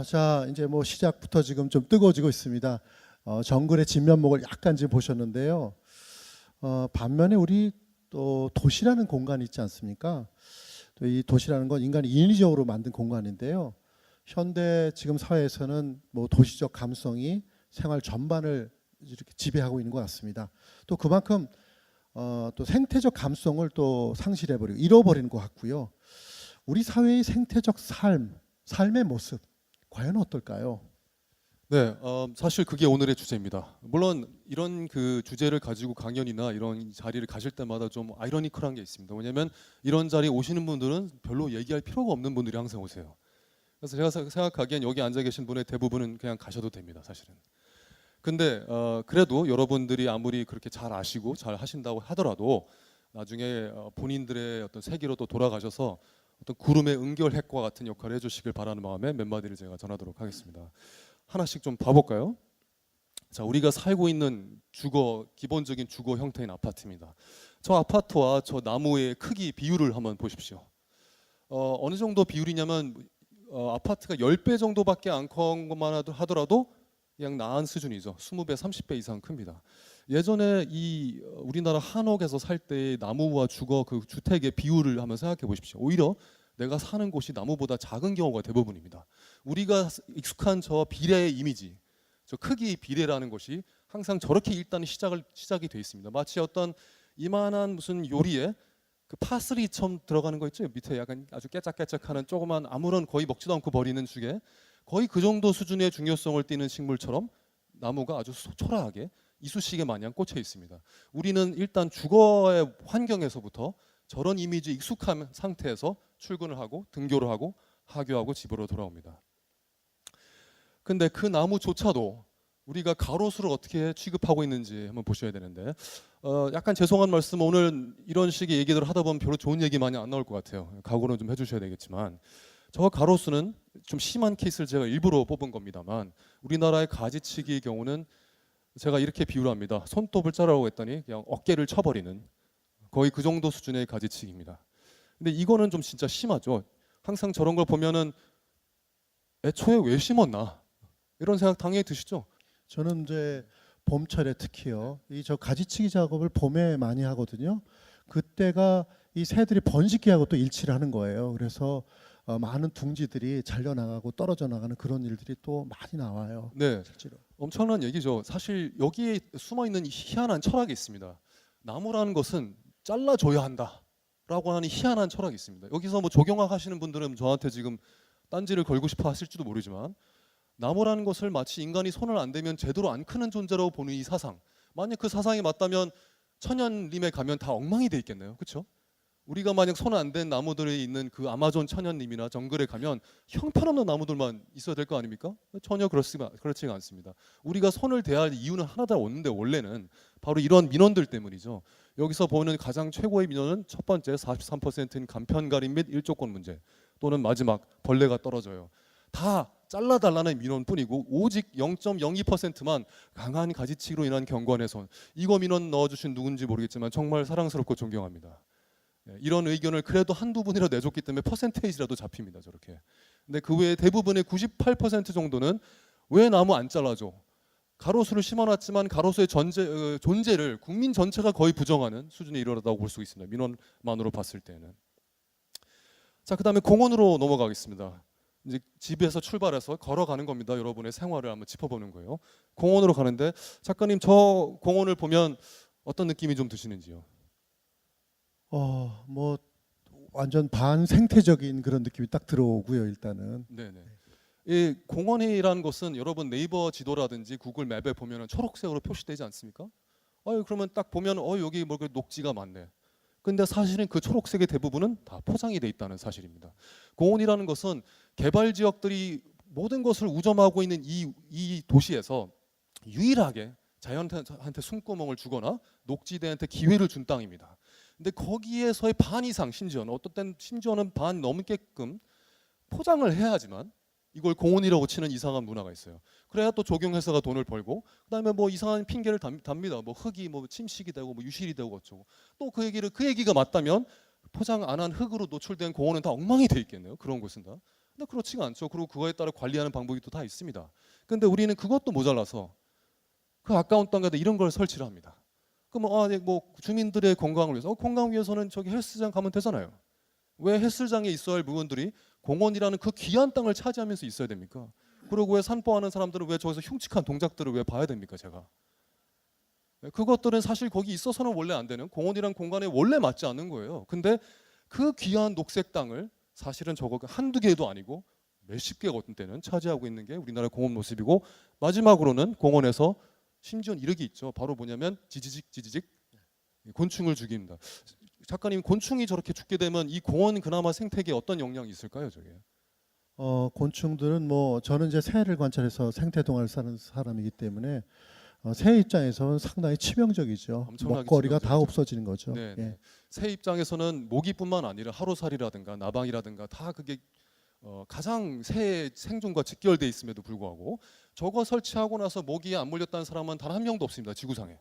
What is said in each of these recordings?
자, 이제 뭐 시작부터 지금 좀 뜨거워지고 있습니다. 정글의 진면목을 약간 지금 보셨는데요. 반면에 우리 또 도시라는 공간이 있지 않습니까? 또 이 도시라는 건 인간이 인위적으로 만든 공간인데요. 현대 지금 사회에서는 뭐 도시적 감성이 생활 전반을 이렇게 지배하고 있는 것 같습니다. 또 그만큼 또 생태적 감성을 또 상실해버리고 잃어버리는 것 같고요. 우리 사회의 생태적 삶의 모습 과연 어떨까요? 네, 사실 그게 오늘의 주제입니다. 물론 이런 그 주제를 가지고 강연이나 이런 자리를 가실 때마다 좀 아이러니컬한 게 있습니다. 왜냐하면 이런 자리에 오시는 분들은 별로 얘기할 필요가 없는 분들이 항상 오세요. 그래서 제가 생각하기엔 여기 앉아 계신 분의 대부분은 그냥 가셔도 됩니다, 사실은. 근데 그래도 여러분들이 아무리 그렇게 잘 아시고 잘 하신다고 하더라도 나중에 본인들의 어떤 세계로 또 돌아가셔서 어떤 구름의 은결핵과 같은 역할을 해주시길 바라는 마음에 몇 마디를 제가 전하도록 하겠습니다. 하나씩 좀 봐볼까요? 자, 우리가 살고 있는 기본적인 주거 형태인 아파트입니다. 저 아파트와 저 나무의 크기 비율을 한번 보십시오. 어느 정도 비율이냐면 아파트가 10배 정도밖에 안 큰 것만 하더라도 그냥 나은 수준이죠. 20배, 30배 이상 큽니다. 예전에 이 우리나라 한옥에서 살 때 나무와 그 주택의 비율을 한번 생각해 보십시오. 오히려 내가 사는 곳이 나무보다 작은 경우가 대부분입니다. 우리가 익숙한 저 비례의 이미지, 저 크기 비례라는 것이 항상 저렇게 일단 시작이 돼 있습니다. 마치 어떤 이만한 무슨 요리에 그 파슬리처럼 들어가는 거 있죠. 밑에 약간 아주 깨짝깨짝하는 조그만 아무런 거의 먹지도 않고 버리는 죽에 거의 그 정도 수준의 중요성을 띠는 식물처럼 나무가 아주 초라하게 이쑤시개 마냥 꽂혀 있습니다. 우리는 일단 주거의 환경에서부터 저런 이미지 익숙한 상태에서 출근을 하고 등교를 하고 하교하고 집으로 돌아옵니다. 근데 그 나무조차도 우리가 가로수를 어떻게 취급하고 있는지 한번 보셔야 되는데 약간 죄송한 말씀, 오늘 이런 식의 얘기들을 하다 보면 별로 좋은 얘기 많이 안 나올 것 같아요. 각오는 좀 해주셔야 되겠지만 저 가로수는 좀 심한 케이스를 제가 일부러 뽑은 겁니다만 우리나라의 가지치기의 경우는 제가 이렇게 비유를 합니다. 손톱을 자르라고 했더니 그냥 어깨를 쳐버리는 거의 그 정도 수준의 가지치기입니다. 근데 이거는 좀 진짜 심하죠. 항상 저런 걸 보면은 애초에 왜 심었나 이런 생각 당연히 드시죠. 저는 이제 봄철에 특히요. 이 저 가지치기 작업을 봄에 많이 하거든요. 그때가 이 새들이 번식기하고 또 일치를 하는 거예요. 그래서 많은 둥지들이 잘려 나가고 떨어져 나가는 그런 일들이 또 많이 나와요. 네, 실제로. 엄청난 얘기죠. 사실 여기에 숨어 있는 희한한 철학이 있습니다. 나무라는 것은 잘라줘야 한다라고 하는 희한한 철학이 있습니다. 여기서 뭐 조경학 하시는 분들은 저한테 지금 딴지를 걸고 싶어 하실지도 모르지만 나무라는 것을 마치 인간이 손을 안 대면 제대로 안 크는 존재라고 보는 이 사상, 만약 그 사상이 맞다면 천연림에 가면 다 엉망이 돼 있겠네요. 그렇죠? 우리가 만약 손 안 댄 나무들이 있는 그 아마존 천연림이나 정글에 가면 형편없는 나무들만 있어야 될 거 아닙니까? 전혀 그렇지가 않습니다. 우리가 손을 대야 할 이유는 하나도 없는데 원래는 바로 이런 민원들 때문이죠. 여기서 보는 가장 최고의 민원은 첫 번째 43%인 간편가림 및 일조권 문제, 또는 마지막 벌레가 떨어져요. 다 잘라달라는 민원뿐이고 오직 0.02%만 강한 가지치기로 인한 경관훼손. 이거 민원 넣어주신 누군지 모르겠지만 정말 사랑스럽고 존경합니다. 이런 의견을 그래도 한두 분이라 내줬기 때문에 퍼센테이지라도 잡힙니다. 저렇게. 근데 그 외에 대부분의 98% 정도는 왜 나무 안 잘라줘? 가로수를 심어놨지만 가로수의 존재를 국민 전체가 거의 부정하는 수준에 이르렀다고 볼 수 있습니다. 민원만으로 봤을 때는. 자, 그다음에 공원으로 넘어가겠습니다. 이제 집에서 출발해서 걸어가는 겁니다. 여러분의 생활을 한번 짚어보는 거예요. 공원으로 가는데 작가님, 저 공원을 보면 어떤 느낌이 좀 드시는지요? 뭐 완전 반생태적인 그런 느낌이 딱 들어오고요. 일단은. 네네. 이 공원이라는 것은 여러분 네이버 지도라든지 구글 맵에 보면은 초록색으로 표시되지 않습니까? 그러면 딱 보면 여기 뭐 녹지가 많네. 근데 사실은 그 초록색의 대부분은 다 포장이 돼 있다는 사실입니다. 공원이라는 것은 개발 지역들이 모든 것을 우점하고 있는 이 도시에서 유일하게 자연한테 숨구멍을 주거나 녹지대한테 기회를 준 땅입니다. 근데 거기에서의 반 이상, 심지어는 어떤 때는 심지어는 반 넘게끔 포장을 해야지만 이걸 공원이라고 치는 이상한 문화가 있어요. 그래야 또 조경회사가 돈을 벌고, 그다음에 뭐 이상한 핑계를 답니다. 뭐 흙이 뭐 침식이 되고 뭐 유실이 되고 어쩌고. 또 그 얘기가 맞다면 포장 안 한 흙으로 노출된 공원은 다 엉망이 돼 있겠네요. 그런 곳은 다. 근데 그렇지가 않죠. 그리고 그거에 따라 관리하는 방법이 또 다 있습니다. 근데 우리는 그것도 모자라서 그 아까운 땅에다 이런 걸 설치를 합니다. 뭐 주민들의 건강을 위해서 건강 위해서는 저기 헬스장 가면 되잖아요. 왜 헬스장에 있어야 할 물건들이 공원이라는 그 귀한 땅을 차지하면서 있어야 됩니까? 그리고 왜 산보하는 사람들은 왜 저기서 흉측한 동작들을 왜 봐야 됩니까, 제가? 그것들은 사실 거기 있어서는 원래 안 되는 공원이란 공간에 원래 맞지 않는 거예요. 근데 그 귀한 녹색 땅을 사실은 저거 한두 개도 아니고 몇십 개가 어떤 때는 차지하고 있는 게 우리나라 공원 모습이고, 마지막으로는 공원에서 심지어는 이렇게 있죠. 바로 뭐냐면 지지직 곤충을 죽입니다. 작가님, 곤충이 저렇게 죽게 되면 이 공원 그나마 생태계에 어떤 영향이 있을까요, 저게? 곤충들은 뭐 저는 이제 새를 관찰해서 생태 동화를 사는 사람이기 때문에 새 입장에서는 상당히 치명적이죠. 엄청나게 먹거리가 다 치명적이죠. 없어지는 거죠. 네. 예. 새 입장에서는 모기뿐만 아니라 하루살이라든가 나방이라든가 다 그게 가장 새 생존과 직결돼 있음에도 불구하고 저거 설치하고 나서 모기에 안 물렸다는 사람은 단 한 명도 없습니다, 지구상에.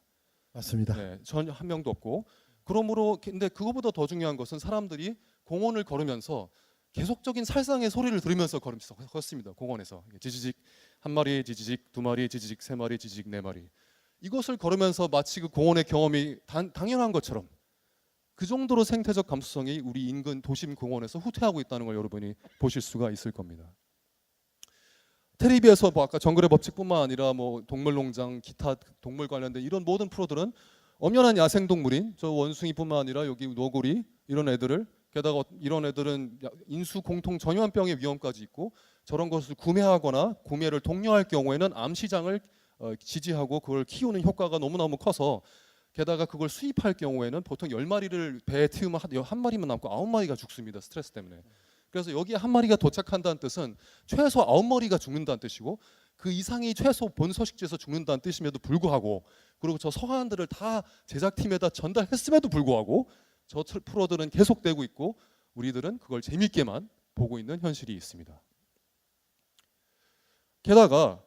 맞습니다. 네, 전혀 한 명도 없고. 그러므로 근데 그거보다 더 중요한 것은 사람들이 공원을 걸으면서 계속적인 살상의 소리를 들으면서 걷습니다. 공원에서 지지직 한 마리, 지지직 두 마리, 지지직 세 마리, 지지직 네 마리. 이것을 걸으면서 마치 그 공원의 경험이 당연한 것처럼 그 정도로 생태적 감수성이 우리 인근 도심 공원에서 후퇴하고 있다는 걸 여러분이 보실 수가 있을 겁니다. 텔레비에서 뭐 아까 정글의 법칙뿐만 아니라 뭐 동물농장, 기타 동물 관련된 이런 모든 프로들은 엄연한 야생동물인 저 원숭이뿐만 아니라 여기 너구리 이런 애들을, 게다가 이런 애들은 인수 공통 전염병의 위험까지 있고, 저런 것을 구매하거나 구매를 독려할 경우에는 암 시장을 지지하고 그걸 키우는 효과가 너무너무 커서, 게다가 그걸 수입할 경우에는 보통 10마리를 배에 태우면 한 마리만 남고 9마리가 죽습니다. 스트레스 때문에. 그래서 여기에 한 마리가 도착한다는 뜻은 최소 9마리가 죽는다는 뜻이고, 그 이상이 최소 본서식지에서 죽는다는 뜻임에도 불구하고, 그리고 저 서한들을 다 제작팀에다 전달했음에도 불구하고 저 프로들은 계속되고 있고 우리들은 그걸 재밌게만 보고 있는 현실이 있습니다. 게다가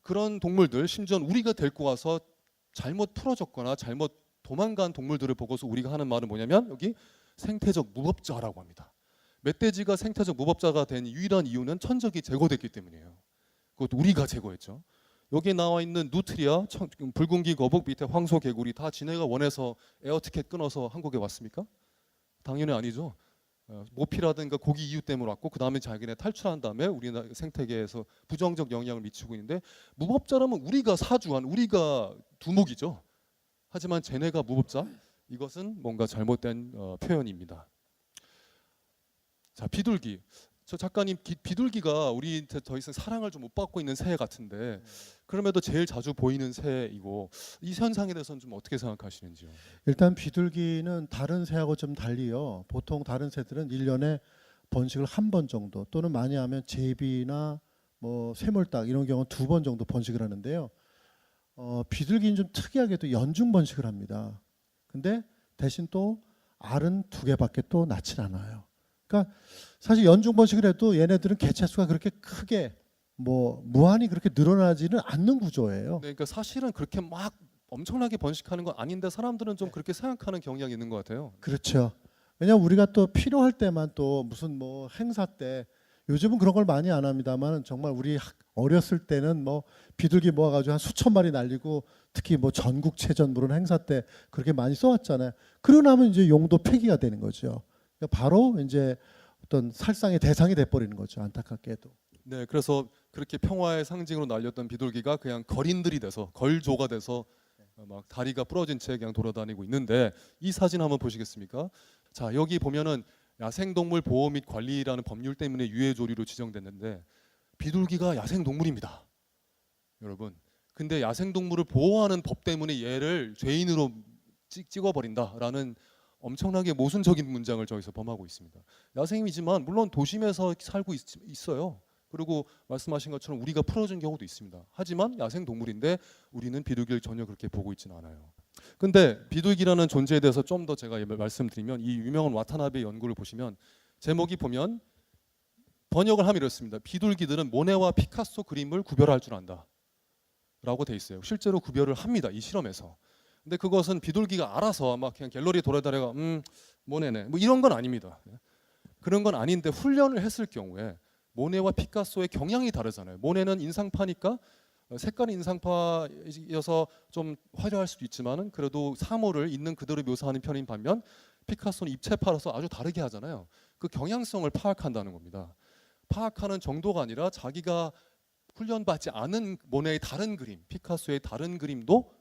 그런 동물들, 심지어 우리가 데리고 와서 잘못 풀어졌거나 잘못 도망간 동물들을 보고서 우리가 하는 말은 뭐냐면 여기 생태적 무법자라고 합니다. 멧돼지가 생태적 무법자가 된 유일한 이유는 천적이 제거됐기 때문이에요. 그것도 우리가 제거했죠. 여기 나와 있는 누트리아, 붉은기 거북, 밑에 황소 개구리 다 지네가 원해서 에어티켓 끊어서 한국에 왔습니까? 당연히 아니죠. 모피라든가 고기 이유 때문에 왔고, 그 다음에 자기네 탈출한 다음에 우리나라 생태계에서 부정적 영향을 미치고 있는데, 무법자라면 우리가 사주한, 우리가 두목이죠. 하지만 쟤네가 무법자? 이것은 뭔가 잘못된 표현입니다. 자, 비둘기. 저 작가님, 비둘기가 우리한테 더 이상 사랑을 좀 못 받고 있는 새 같은데, 그럼에도 제일 자주 보이는 새이고, 이 현상에 대해서는 좀 어떻게 생각하시는지요? 일단 비둘기는 다른 새하고 좀 달리요. 보통 다른 새들은 1년에 번식을 한 번 정도, 또는 많이 하면 제비나 뭐 쇠물닭 이런 경우는 2번 정도 번식을 하는데요. 비둘기는 좀 특이하게도 연중 번식을 합니다. 근데 대신 또 알은 2개밖에 또 낳질 않아요. 그러니까 사실 연중 번식을 해도 얘네들은 개체수가 그렇게 크게 뭐 무한히 그렇게 늘어나지는 않는 구조예요. 네, 그러니까 사실은 그렇게 막 엄청나게 번식하는 건 아닌데 사람들은 좀 그렇게 생각하는 경향이 있는 것 같아요. 그렇죠. 왜냐하면 우리가 또 필요할 때만 또 무슨 뭐 행사 때, 요즘은 그런 걸 많이 안 합니다만 정말 우리 어렸을 때는 뭐 비둘기 모아가지고 한 수천 마리 날리고, 특히 뭐 전국체전 그런 행사 때 그렇게 많이 써왔잖아요. 그러고 나면 이제 용도 폐기가 되는 거죠. 그러니까 바로 이제 어떤 살상의 대상이 돼버리는 거죠. 안타깝게도. 네, 그래서 그렇게 평화의 상징으로 날렸던 비둘기가 그냥 걸인들이 돼서, 걸조가 돼서 막 다리가 부러진 채 그냥 돌아다니고 있는데, 이 사진 한번 보시겠습니까? 자, 여기 보면은 야생동물 보호 및 관리라는 법률 때문에 유해조리로 지정됐는데, 비둘기가 야생동물입니다, 여러분. 근데 야생동물을 보호하는 법 때문에 얘를 죄인으로 찍어버린다라는 엄청나게 모순적인 문장을 저기서 범하고 있습니다. 야생이지만 물론 도심에서 살고 있어요. 그리고 말씀하신 것처럼 우리가 풀어준 경우도 있습니다. 하지만 야생동물인데 우리는 비둘기를 전혀 그렇게 보고 있지는 않아요. 근데 비둘기라는 존재에 대해서 좀 더 제가 말씀드리면, 이 유명한 와타나베 연구를 보시면 제목이 보면 번역을 하면 이렇습니다. 비둘기들은 모네와 피카소 그림을 구별할 줄 안다 라고 돼 있어요. 실제로 구별을 합니다, 이 실험에서. 근데 그것은 비둘기가 알아서 막 그냥 갤러리 돌아다니다가 모네네 뭐 이런 건 아닙니다. 그런 건 아닌데, 훈련을 했을 경우에 모네와 피카소의 경향이 다르잖아요. 모네는 인상파니까 색깔이 인상파여서 좀 화려할 수도 있지만은 그래도 사물을 있는 그대로 묘사하는 편인 반면 피카소는 입체파라서 아주 다르게 하잖아요. 그 경향성을 파악한다는 겁니다. 파악하는 정도가 아니라 자기가 훈련받지 않은 모네의 다른 그림, 피카소의 다른 그림도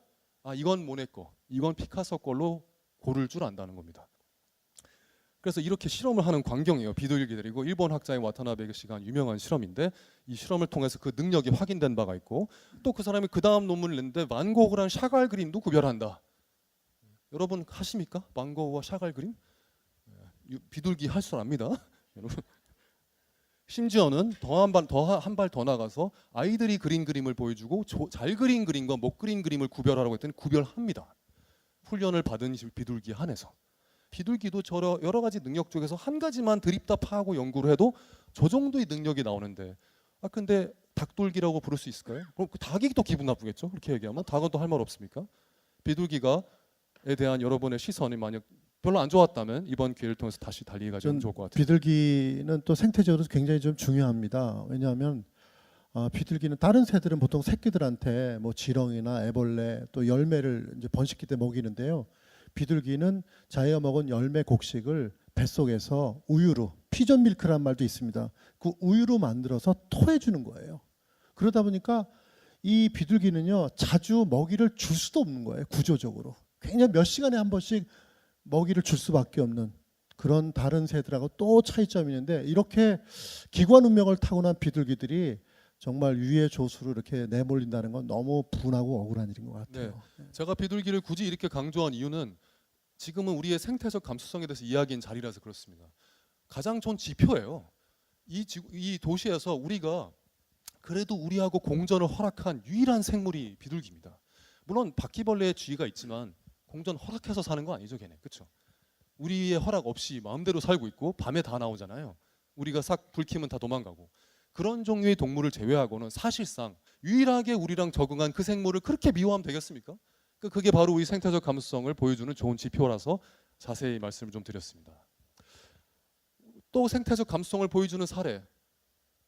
아 이건 모네 거, 이건 피카소 걸로 고를 줄 안다는 겁니다. 그래서 이렇게 실험을 하는 광경이에요. 비둘기들이고 일본 학자인 와타나베 씨가 한 유명한 실험인데 이 실험을 통해서 그 능력이 확인된 바가 있고 또 그 사람이 그 다음 논문을 냈는데 만 고흐랑 샤갈 그림도 구별한다. 여러분 하십니까? 만 고흐와 샤갈 그림? 비둘기 할 줄 압니다. 여러분. 심지어는 한 발 더 나가서 아이들이 그린 그림을 보여주고 잘 그린 그림과 못 그린 그림을 구별하라고 했더니 구별합니다. 훈련을 받은 비둘기에 한해서. 비둘기도 여러 가지 능력 중에서 한 가지만 드립다 파하고 연구를 해도 저 정도의 능력이 나오는데 근데 닭돌기라고 부를 수 있을까요? 그럼 그 닭이 또 기분 나쁘겠죠? 그렇게 얘기하면 닭은 또 할 말 없습니까? 비둘기가에 대한 여러분의 시선이 만약 별로 안 좋았다면 이번 기회를 통해서 다시 달리 가지면 좋을 것 같아요. 비둘기는 또 생태적으로 굉장히 좀 중요합니다. 왜냐하면 비둘기는 다른 새들은 보통 새끼들한테 뭐 지렁이나 애벌레 또 열매를 이제 번식기 때 먹이는데요. 비둘기는 자기가 먹은 열매 곡식을 뱃속에서 우유로 피전 밀크란 말도 있습니다. 그 우유로 만들어서 토해 주는 거예요. 그러다 보니까 이 비둘기는요 자주 먹이를 줄 수도 없는 거예요. 구조적으로 그냥 몇 시간에 한 번씩 먹이를 줄 수밖에 없는 그런 다른 새들하고 또 차이점이 있는데 이렇게 기관 운명을 타고난 비둘기들이 정말 유해 조수로 이렇게 내몰린다는 건 너무 분하고 억울한 일인 것 같아요. 제가 비둘기를 굳이 이렇게 강조한 이유는 지금은 우리의 생태적 감수성에 대해서 이야기한 자리라서 그렇습니다. 가장 좋은 지표예요. 이 도시에서 우리가 그래도 우리하고 공전을 허락한 유일한 생물이 비둘기입니다. 물론 바퀴벌레의 주의가 있지만 공전 허락해서 사는 거 아니죠, 걔네. 그렇죠? 우리의 허락 없이 마음대로 살고 있고 밤에 다 나오잖아요. 우리가 싹 불 켜면 다 도망가고. 그런 종류의 동물을 제외하고는 사실상 유일하게 우리랑 적응한 그 생물을 그렇게 미워하면 되겠습니까? 그게 바로 우리 생태적 감수성을 보여주는 좋은 지표라서 자세히 말씀을 좀 드렸습니다. 또 생태적 감수성을 보여주는 사례,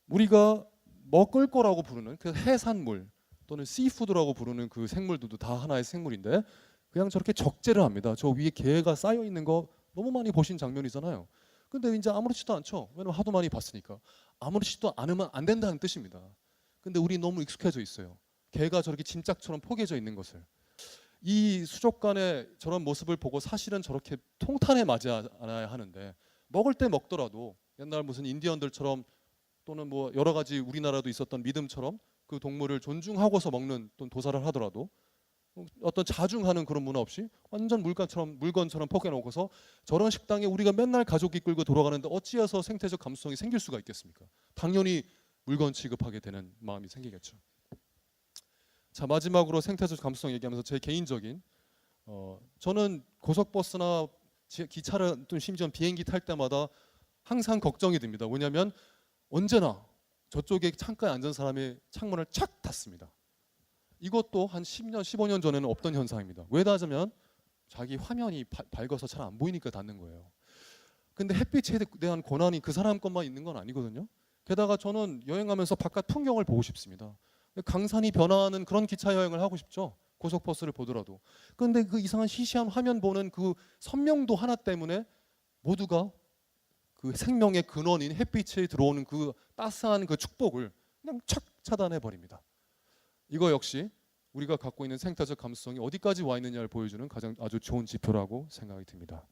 우리가 먹을 거라고 부르는 그 해산물 또는 씨푸드라고 부르는 그 생물들도 다 하나의 생물인데 그냥 저렇게 적재를 합니다. 저 위에 게가 쌓여 있는 거 너무 많이 보신 장면이잖아요. 근데 이제 아무렇지도 않죠. 왜냐면 하도 많이 봤으니까. 아무렇지도 않으면 안 된다는 뜻입니다. 근데 우리 너무 익숙해져 있어요. 개가 저렇게 짐짝처럼 포개져 있는 것을. 이 수족관의 저런 모습을 보고 사실은 저렇게 통탄에 맞지 않아야 하는데 먹을 때 먹더라도 옛날 무슨 인디언들처럼 또는 뭐 여러 가지 우리나라도 있었던 믿음처럼 그 동물을 존중하고서 먹는 또 도살을 하더라도 어떤 자중하는 그런 문화 없이 완전 물건처럼 포개놓고서 저런 식당에 우리가 맨날 가족이 끌고 돌아가는데 어찌해서 생태적 감수성이 생길 수가 있겠습니까? 당연히 물건 취급하게 되는 마음이 생기겠죠. 자, 마지막으로 생태적 감수성 얘기하면서 제 개인적인 저는 고속버스나 기차를 또 심지어 비행기 탈 때마다 항상 걱정이 됩니다. 왜냐하면 언제나 저쪽에 창가에 앉은 사람의 창문을 착 닫습니다. 이것도 한 10년, 15년 전에는 없던 현상입니다. 왜 닫으면 자기 화면이 밝아서 잘 안 보이니까 닫는 거예요. 근데 햇빛에 대한 권한이 그 사람 것만 있는 건 아니거든요. 게다가 저는 여행하면서 바깥 풍경을 보고 싶습니다. 강산이 변화하는 그런 기차 여행을 하고 싶죠. 고속버스를 보더라도. 그런데 그 이상한 시시한 화면 보는 그 선명도 하나 때문에 모두가 그 생명의 근원인 햇빛에 들어오는 그 따스한 그 축복을 그냥 착 차단해 버립니다. 이거 역시 우리가 갖고 있는 생태적 감수성이 어디까지 와 있느냐를 보여주는 가장 아주 좋은 지표라고 생각이 듭니다.